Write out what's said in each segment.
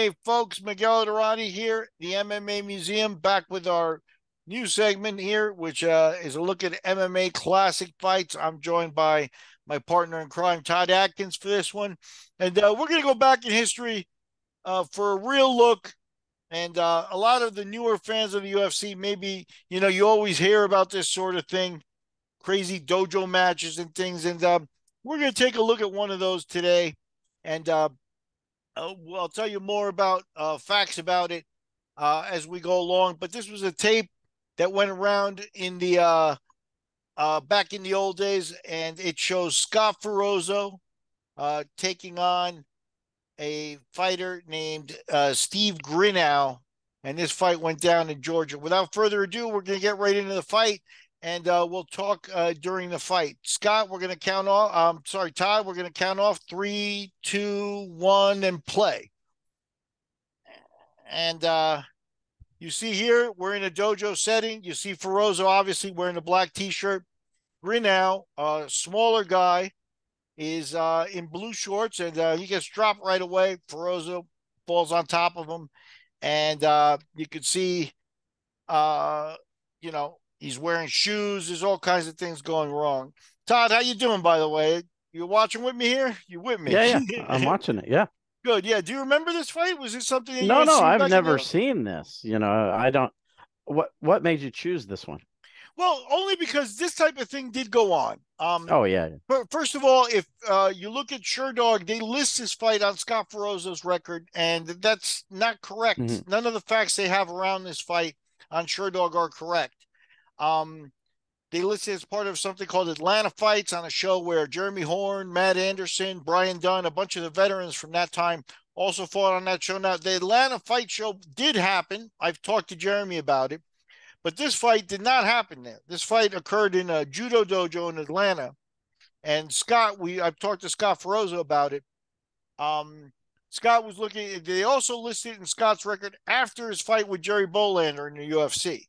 Hey, folks, Miguel Durrani here, the MMA Museum, back with our new segment here, which is a look at MMA classic fights. I'm joined by my partner in crime, Todd Atkins, for this one. And we're going to go back in history for a real look. And a lot of the newer fans of the UFC, maybe, you always hear about this sort of thing, crazy dojo matches and things. And we're going to take a look at one of those today. And well, I'll tell you more about facts about it as we go along. But this was a tape that went around in the back in the old days, and it shows Scott Ferrozzo taking on a fighter named Steve Grinnow, and this fight went down in Georgia. Without further ado, we're going to get right into the fight, and we'll talk during the fight. Scott, we're going to count off. Sorry, Todd, we're going to count off 3, 2, 1, and play. And you see here, we're in a dojo setting. You see Ferrozzo obviously wearing a black T-shirt. Grinnow, a smaller guy, is in blue shorts, and he gets dropped right away. Ferrozzo falls on top of him, and you can see, he's wearing shoes. There's all kinds of things going wrong. Todd, how you doing, by the way? You watching with me here? You with me? Yeah, I'm watching it. Yeah. Good. Yeah. Do you remember this fight? Was it something that you No, had no, seen I've back in never the? seen this. I don't. What made you choose this one? Well, only because this type of thing did go on. Oh, yeah. First of all, if you look at Sherdog, they list this fight on Scott Ferrozzo's record, and that's not correct. Hmm. None of the facts they have around this fight on Sherdog are correct. Um, they listed as part of something called Atlanta Fights on a show where Jeremy Horn, Matt Anderson, Brian Dunn, a bunch of the veterans from that time also fought on that show. Now, the Atlanta Fight show did happen. I've talked to Jeremy about it. But this fight did not happen there. This fight occurred in a judo dojo in Atlanta. And I've talked to Scott Ferrozzo about it. Scott was looking, they also listed in Scott's record after his fight with Jerry Bolander in the UFC,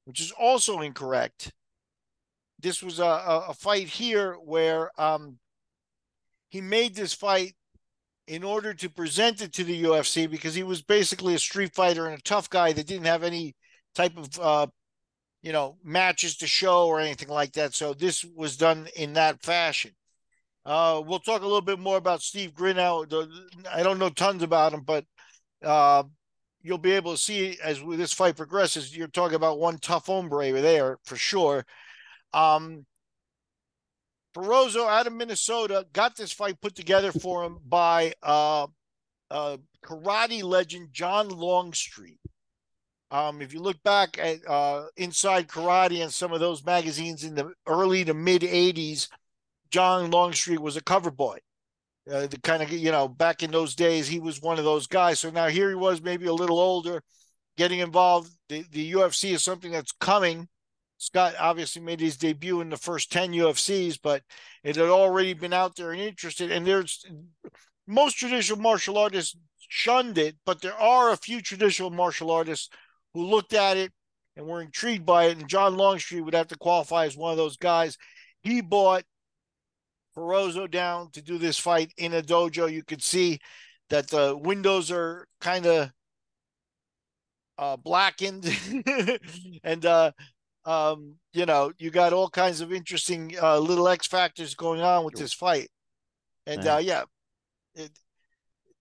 which is also incorrect. This was a fight here where he made this fight in order to present it to the UFC because he was basically a street fighter and a tough guy that didn't have any type of matches to show or anything like that. So this was done in that fashion. We'll talk a little bit more about Steve Grinnow. I don't know tons about him, but you'll be able to see as this fight progresses. You're talking about one tough hombre there for sure. Ferrozzo out of Minnesota got this fight put together for him by karate legend John Longstreet. If you look back at Inside Karate and some of those magazines in the early to mid 80s, John Longstreet was a cover boy. The kind of, back in those days, he was one of those guys. So now here he was, maybe a little older, getting involved. The UFC is something that's coming. Scott obviously made his debut in the first 10 UFCs, but it had already been out there and interested. And there's most traditional martial artists shunned it, but there are a few traditional martial artists who looked at it and were intrigued by it. And John Longstreet would have to qualify as one of those guys. He bought Ferrozzo down to do this fight in a dojo. You could see that the windows are kind of blackened and you got all kinds of interesting little X factors going on with this fight. And Yeah. it's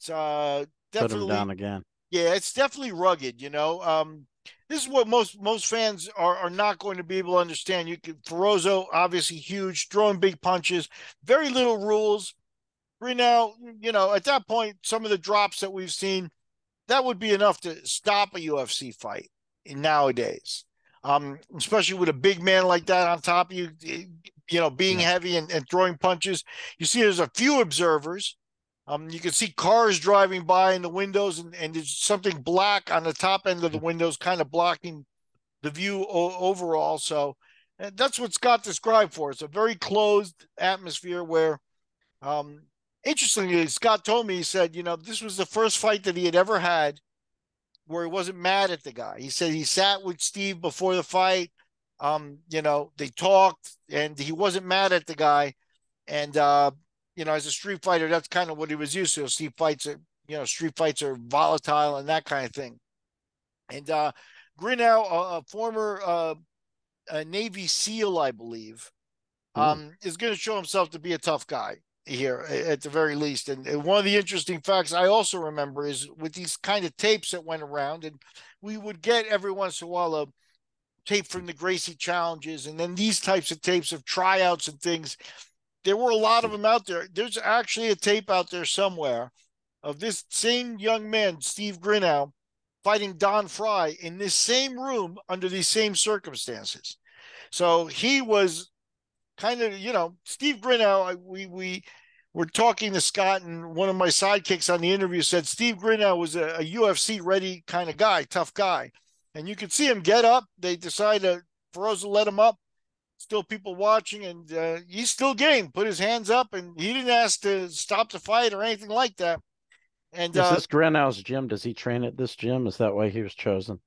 Put him definitely, down again. yeah, it's definitely rugged. This is what most fans are not going to be able to understand. Ferrozzo, obviously huge, throwing big punches, very little rules. Right now, at that point, some of the drops that we've seen, that would be enough to stop a UFC fight nowadays. Especially with a big man like that on top of you, being Yeah. heavy and throwing punches. You see, there's a few observers. You can see cars driving by in the windows, and there's something black on the top end of the windows, kind of blocking the view overall. So that's what Scott described for us, a very closed atmosphere where, interestingly, Scott told me, he said, this was the first fight that he had ever had where he wasn't mad at the guy. He said he sat with Steve before the fight. They talked and he wasn't mad at the guy. And, as a street fighter, that's kind of what he was used to. Steve fights at, street fights are volatile and that kind of thing. And Grinnow, a former Navy SEAL, I believe, is going to show himself to be a tough guy here at the very least. And one of the interesting facts I also remember is with these kind of tapes that went around, and we would get every once in a while a tape from the Gracie challenges, and then these types of tapes of tryouts and things. There were a lot of them out there. There's actually a tape out there somewhere of this same young man, Steve Grinnow, fighting Don Fry in this same room under these same circumstances. So he was kind of, Steve Grinnow, we were talking to Scott, and one of my sidekicks on the interview said Steve Grinnow was a UFC ready kind of guy, tough guy. And you could see him get up. They decided Ferrozzo let him up. Still people watching, and he's still game. Put his hands up, and he didn't ask to stop the fight or anything like that. And is this Grinnow's gym? Does he train at this gym? Is that why he was chosen?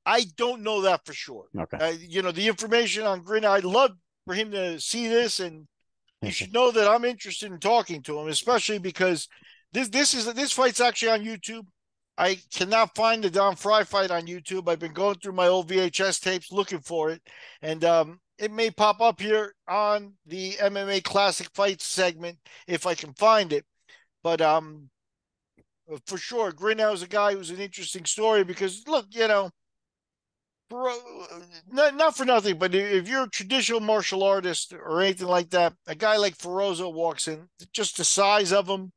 I don't know that for sure. Okay. The information on Grinnow, I'd love for him to see this, and you should know that I'm interested in talking to him, especially because this fight's actually on YouTube. I cannot find the Don Fry fight on YouTube. I've been going through my old VHS tapes looking for it, and it may pop up here on the MMA Classic Fights segment if I can find it. But for sure, Grinnow is a guy who's an interesting story because, look, not for nothing, but if you're a traditional martial artist or anything like that, a guy like Ferrozzo walks in, just the size of him,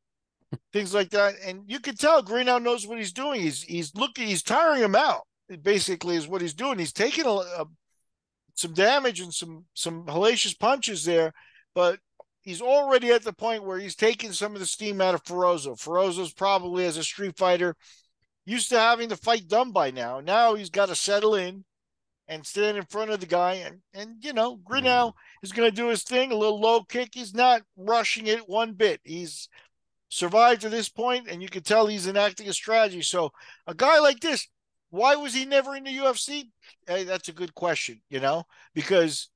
things like that, and you can tell Grinnow knows what he's doing. He's tiring him out. Basically, is what he's doing. He's taking some damage and some hellacious punches there, but he's already at the point where he's taking some of the steam out of Ferrozzo. Ferrozzo's probably, as a street fighter, used to having the fight done by now. Now he's got to settle in and stand in front of the guy. And Grinnow is going to do his thing, a little low kick. He's not rushing it one bit. He's survived to this point, and you can tell he's enacting a strategy. So a guy like this, why was he never in the UFC? Hey, that's a good question, because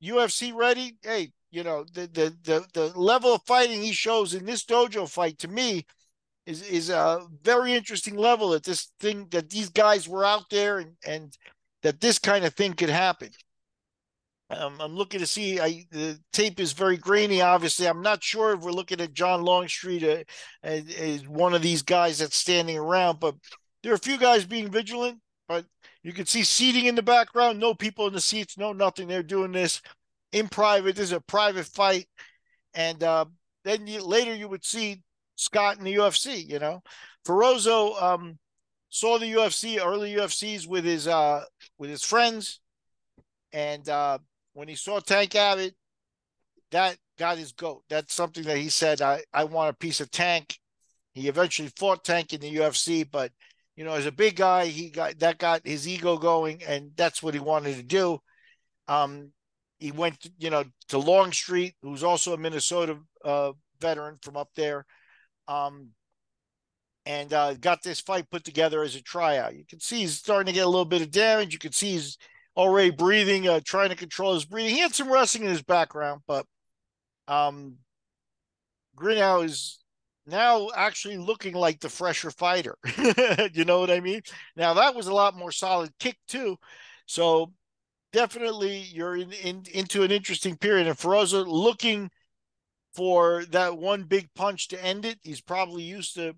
UFC ready, hey, the level of fighting he shows in this dojo fight, to me, is a very interesting level that these guys were out there and that this kind of thing could happen. I'm looking to see, the tape is very grainy, obviously. I'm not sure if we're looking at John Longstreet as one of these guys that's standing around, but there are a few guys being vigilant, but you can see seating in the background, no people in the seats, no nothing. They're doing this in private. This is a private fight. And then later you would see Scott in the UFC, Ferrozzo saw the UFC, early UFCs with his friends. And when he saw Tank Abbott, that got his goat. That's something that he said, I want a piece of Tank. He eventually fought Tank in the UFC, but as a big guy, got his ego going, and that's what he wanted to do. He went, to Longstreet, who's also a Minnesota veteran from up there, and got this fight put together as a tryout. You can see he's starting to get a little bit of damage. You can see he's already breathing, trying to control his breathing. He had some wrestling in his background, but Grinnow is now actually looking like the fresher fighter. You know what I mean? Now, that was a lot more solid kick, too. So definitely you're into an interesting period. And Ferrozzo looking for that one big punch to end it. He's probably used to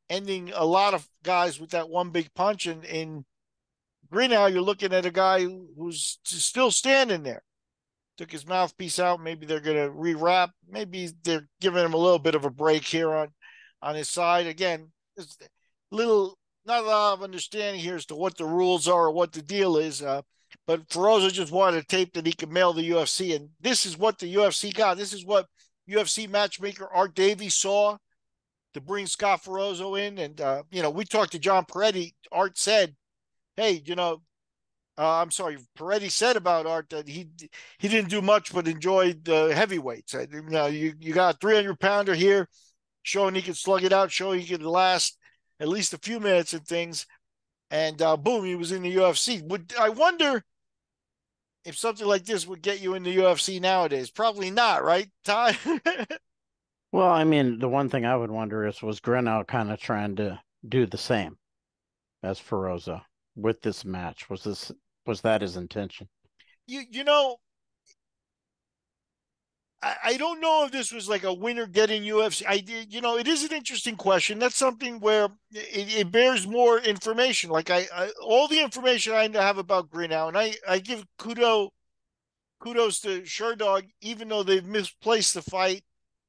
ending a lot of guys with that one big punch. And in Grinnow, you're looking at a guy who's still standing there. Took his mouthpiece out. Maybe they're going to rewrap. Maybe they're giving him a little bit of a break here on his side. Again, there's not a lot of understanding here as to what the rules are or what the deal is. But Ferrozzo just wanted a tape that he could mail the UFC. And this is what the UFC got. This is what UFC matchmaker Art Davies saw to bring Scott Ferrozzo in. And, we talked to John Peretti. Art said, hey, I'm sorry, Peretti said about Art that he didn't do much but enjoyed the heavyweights. You got a 300-pounder here, showing he could slug it out, showing he could last at least a few minutes and things. And boom, he was in the UFC. I wonder if something like this would get you in the UFC nowadays. Probably not, right, Ty? Well, I mean, the one thing I would wonder is was Grinnow kind of trying to do the same as Ferrozzo with this match? Was that his intention? You know, I don't know if this was like a winner getting UFC. I did, it is an interesting question. That's something where it bears more information. Like all the information I have about Grinnow, and I give kudos to Sherdog, even though they've misplaced the fight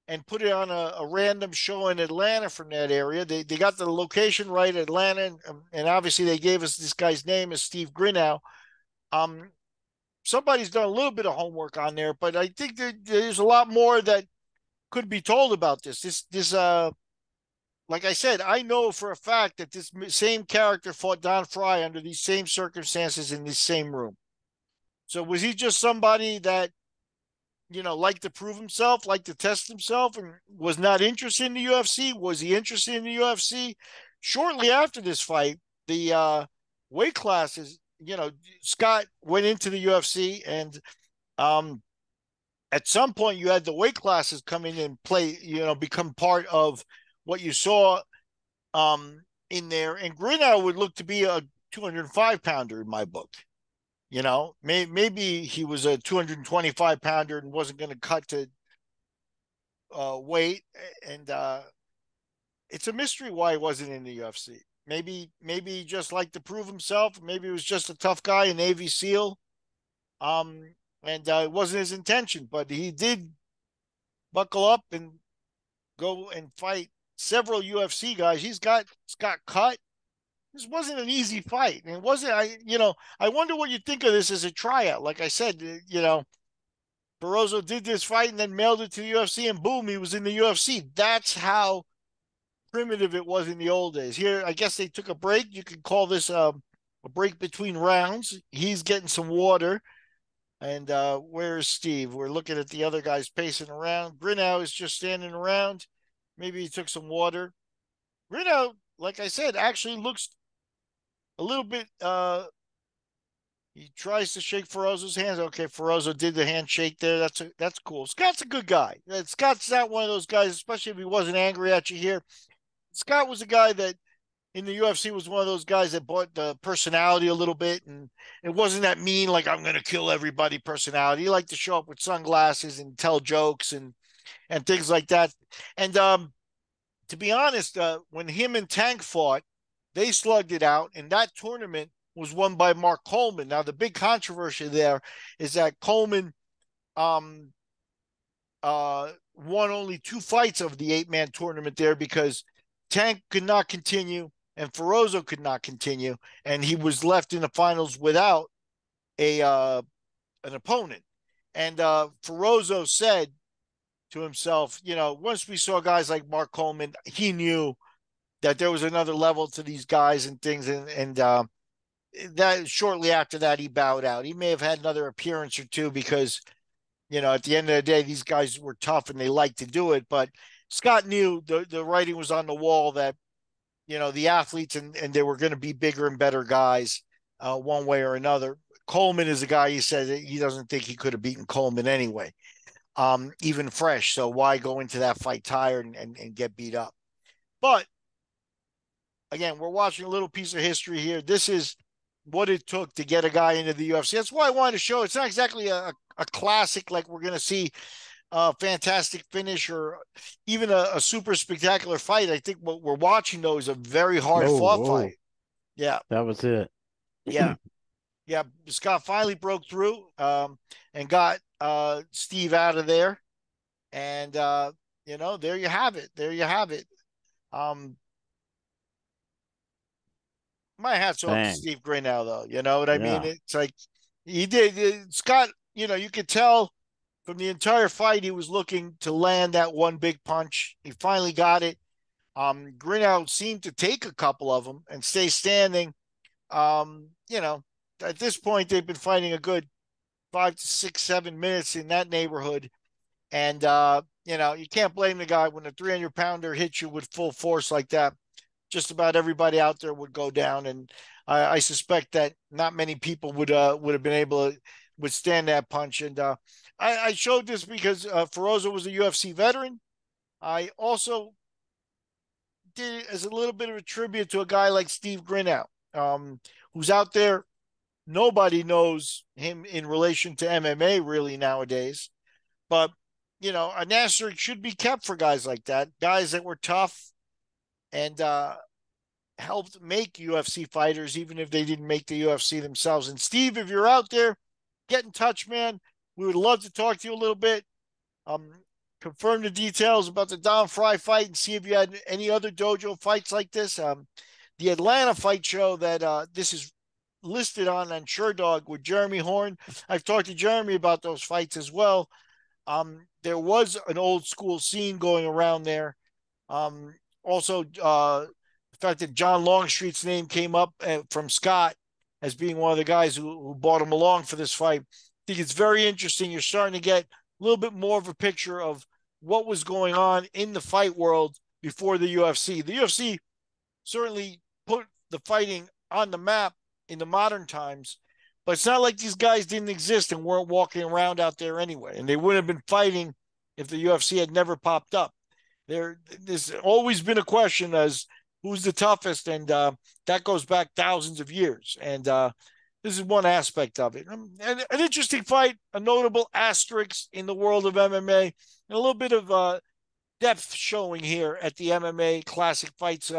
and put it on a random show in Atlanta from that area. They got the location right, Atlanta, and obviously they gave us this guy's name is Steve Grinnow. Um, Somebody's done a little bit of homework on there, but I think there's a lot more that could be told about this. Like I said, I know for a fact that this same character fought Don Fry under these same circumstances in this same room. So was he just somebody that liked to prove himself, liked to test himself, and was not interested in the UFC? Was he interested in the UFC? Shortly after this fight, the weight classes, Scott went into the UFC, and um, at some point you had the weight classes come in and play, become part of what you saw in there. And Grinnow would look to be a 205 pounder in my book. Maybe he was a 225 pounder and wasn't going to cut to weight. And it's a mystery why he wasn't in the UFC. Maybe he just liked to prove himself. Maybe he was just a tough guy, a Navy SEAL. Um, and it wasn't his intention, but he did buckle up and go and fight several UFC guys. He's got cut. This wasn't an easy fight. And it wasn't, I wonder what you think of this as a tryout. Like I said, Ferrozzo did this fight and then mailed it to the UFC, and boom, he was in the UFC. That's how primitive it was in the old days. Here, I guess they took a break. You could call this a break between rounds. He's getting some water. And where's Steve? We're looking at the other guys pacing around. Grinnow is just standing around. Maybe he took some water. Grinnow, like I said, actually looks a little bit he tries to shake Ferrozzo's hands. Okay, Ferrozzo did the handshake there. That's cool. Scott's a good guy. Scott's not one of those guys, especially if he wasn't angry at you here. Scott was a guy that in the UFC was one of those guys that brought the personality a little bit, and it wasn't that mean, like I'm gonna kill everybody personality. He liked to show up with sunglasses and tell jokes and things like that. And to be honest, when him and Tank fought, they slugged it out, and that tournament was won by Mark Coleman. Now, the big controversy there is that Coleman won only 2 fights of the 8-man tournament there because Tank could not continue and Ferrozzo could not continue, and he was left in the finals without an opponent. And Ferrozzo said to himself, once we saw guys like Mark Coleman, he knew that there was another level to these guys and things, and that shortly after that he bowed out. He may have had another appearance or two because at the end of the day these guys were tough and they liked to do it, but Scott knew the writing was on the wall that the athletes and they were going to be bigger and better guys one way or another. Coleman is a guy, he said that he doesn't think he could have beaten Coleman anyway, even fresh, so why go into that fight tired and get beat up? But again, we're watching a little piece of history here. This is what it took to get a guy into the UFC. That's why I wanted to show. It's not exactly a classic like we're going to see a fantastic finish or even a super spectacular fight. I think what we're watching, though, is a very hard fought fight. Yeah. That was it. Yeah. Yeah. Scott finally broke through and got Steve out of there. And, there you have it. There you have it. My hat's off to Steve Grinnow, though. You know what I mean? It's like he did. Scott, you could tell from the entire fight he was looking to land that one big punch. He finally got it. Grinnow seemed to take a couple of them and stay standing. At this point, they've been fighting a good 5 to 6, 7 minutes in that neighborhood. And, you can't blame the guy when a 300-pounder hits you with full force like that. Just about everybody out there would go down, and I suspect that not many people would have been able to withstand that punch. And I showed this because Ferrozzo was a UFC veteran. I also did it as a little bit of a tribute to a guy like Steve Grinnow, who's out there. Nobody knows him in relation to MMA really nowadays. But, you know, an asterisk should be kept for guys like that, guys that were tough and helped make UFC fighters, even if they didn't make the UFC themselves. And Steve, if you're out there, get in touch, man. We would love to talk to you a little bit. Confirm the details about the Don Fry fight and see if you had any other dojo fights like this. The Atlanta fight show that this is listed on SureDog with Jeremy Horn. I've talked to Jeremy about those fights as well. There was an old school scene going around there. Also, the fact that John Longstreet's name came up from Scott as being one of the guys who brought him along for this fight. I think it's very interesting. You're starting to get a little bit more of a picture of what was going on in the fight world before the UFC. The UFC certainly put the fighting on the map in the modern times, but it's not like these guys didn't exist and weren't walking around out there anyway, and they wouldn't have been fighting if the UFC had never popped up. There's always been a question as who's the toughest, and that goes back thousands of years, and this is one aspect of it. And an interesting fight, a notable asterisk in the world of MMA, and a little bit of depth showing here at the MMA Classic Fights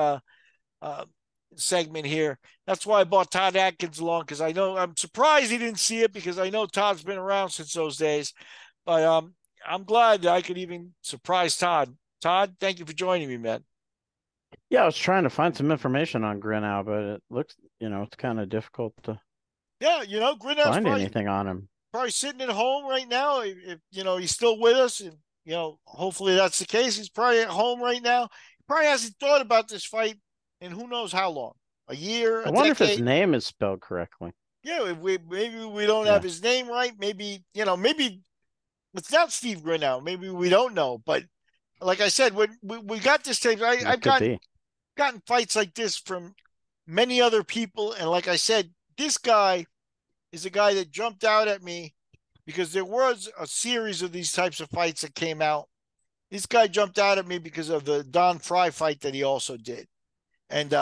segment here. That's why I brought Todd Atkins along, because I'm surprised he didn't see it, because I know Todd's been around since those days. But I'm glad that I could even surprise Todd. Todd, thank you for joining me, man. Yeah, I was trying to find some information on Grinnow, but it looks, it's kind of difficult to Grinnow's find anything on him. Probably sitting at home right now. If he's still with us, and hopefully that's the case. He's probably at home right now. He probably hasn't thought about this fight in who knows how long. A year, I wonder if his name is spelled correctly. Yeah, maybe we don't have his name right. Maybe it's not Steve Grinnow. Maybe we don't know. But like I said, when we got this tape, I've gotten fights like this from many other people, and like I said, this guy is a guy that jumped out at me because there was a series of these types of fights that came out. This guy jumped out at me because of the Don Fry fight that he also did. And,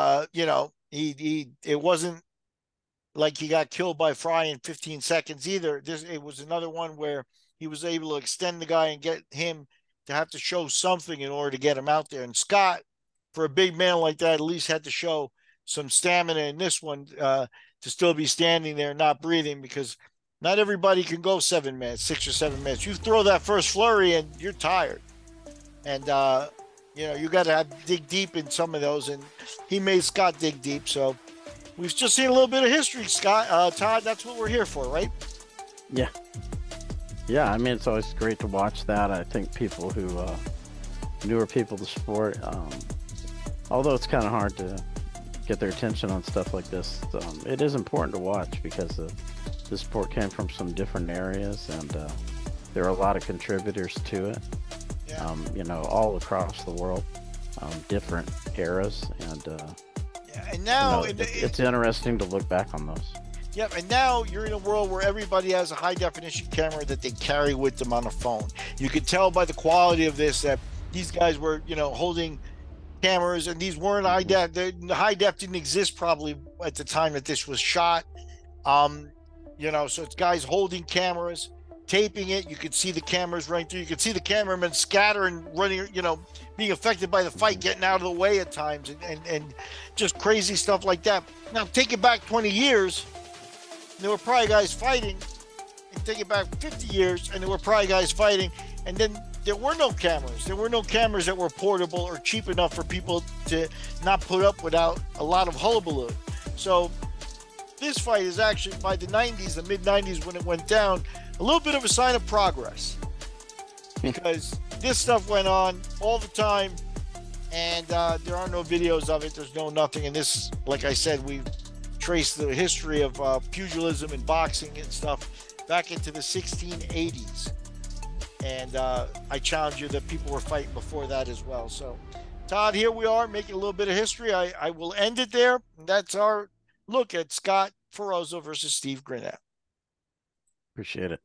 it wasn't like he got killed by Fry in 15 seconds either. It was another one where he was able to extend the guy and get him to have to show something in order to get him out there. And Scott, for a big man like that, at least had to show some stamina in this one to still be standing there, not breathing, because not everybody can go 7 minutes, 6 or 7 minutes. You throw that first flurry and you're tired. And, you got to dig deep in some of those. And he made Scott dig deep. So we've just seen a little bit of history, Scott. Todd, that's what we're here for, right? Yeah. Yeah, I mean, it's always great to watch that. I think people who, newer people to sport, although it's kind of hard to get their attention on stuff like this, it is important to watch because this sport came from some different areas, and there are a lot of contributors to it. Yeah. All across the world, different eras, and and now it's interesting to look back on those. Yeah, and now you're in a world where everybody has a high definition camera that they carry with them on a phone. You can tell by the quality of this that these guys were, holding cameras, and these weren't high def. The high def didn't exist probably at the time that this was shot. So it's guys holding cameras, taping it. You could see the cameras running through. You could see the cameramen scattering, running, being affected by the fight, getting out of the way at times, and just crazy stuff like that. Now, take it back 20 years, and there were probably guys fighting, and take it back 50 years, and there were probably guys fighting, and then there were no cameras. There were no cameras that were portable or cheap enough for people to not put up without a lot of hullabaloo. So this fight is actually, by the 90s, the mid-90s when it went down, a little bit of a sign of progress, because this stuff went on all the time, and there are no videos of it. There's no nothing. And this, like I said, we've traced the history of pugilism and boxing and stuff back into the 1680s. And I challenge you that people were fighting before that as well. So, Todd, here we are making a little bit of history. I will end it there. That's our look at Scott Ferrozzo versus Steve Grinnow. Appreciate it.